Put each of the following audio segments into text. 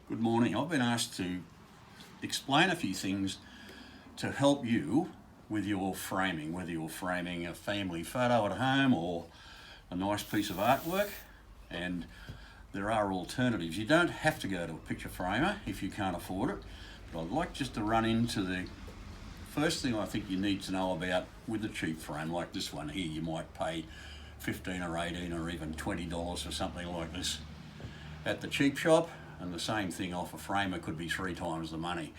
Good morning. I've been asked to explain a few things to help you with your framing, whether you're framing a family photo at home or a nice piece of artwork. And there are alternatives. You don't have to go to a picture framer if you can't afford it, but I'd like just to run into the first thing I think you need to know about with a cheap frame like this one here. You might pay $15 or $18 or even $20 for something like this at the cheap shop, and the same thing off a framer could be 3 times the money.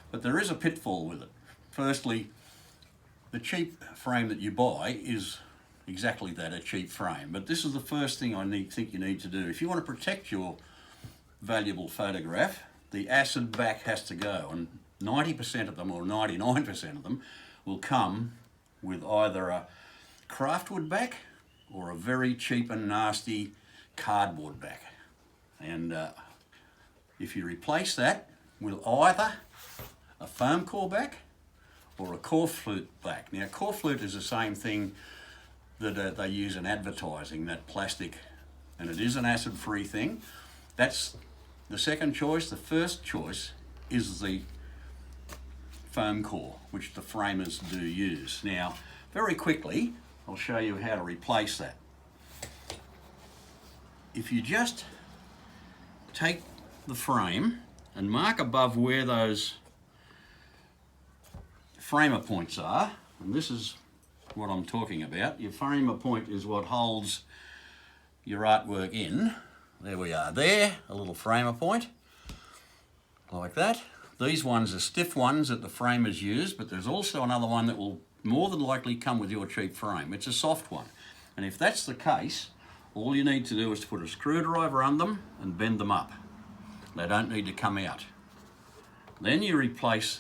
But there is a pitfall with it. Firstly, the cheap frame that you buy is exactly that, a cheap frame. But this is the first thing I think you need to do. If you want to protect your valuable photograph, the acid back has to go, and 90% of them or 99% of them will come with either a craftwood back or a very cheap and nasty cardboard back. And if you replace that with either a foam core back or a Corflute back. Now, Corflute is the same thing that they use in advertising, that plastic, and it is an acid-free thing. That's the second choice. The first choice is the foam core, which the framers do use. Now, very quickly, I'll show you how to replace that. If you just take the frame and mark above where those framer points are, and this is what I'm talking about. Your framer point is what holds your artwork in. There we are there, a little framer point, like that. These ones are stiff ones that the framers use, but there's also another one that will more than likely come with your cheap frame. It's a soft one. And if that's the case, all you need to do is to put a screwdriver under them and bend them up. They don't need to come out. Then you replace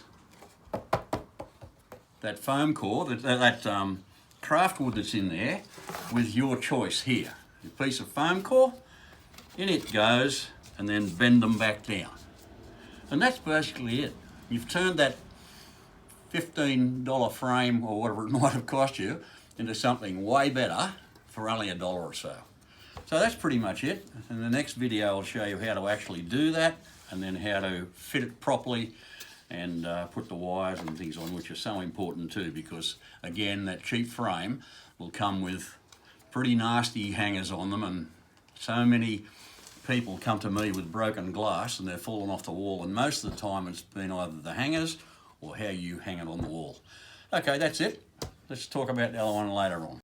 that foam core, that craft wood that's in there, with your choice here. A piece of foam core, in it goes, and then bend them back down. And that's basically it. You've turned that $15 frame, or whatever it might have cost you, into something way better for only $1 or so. So that's pretty much it. In the next video I'll show you how to actually do that, and then how to fit it properly and put the wires and things on, which are so important too, because again, that cheap frame will come with pretty nasty hangers on them, and so many people come to me with broken glass and they're falling off the wall, and most of the time it's been either the hangers or how you hang it on the wall. Okay, that's it. Let's talk about the other one later on.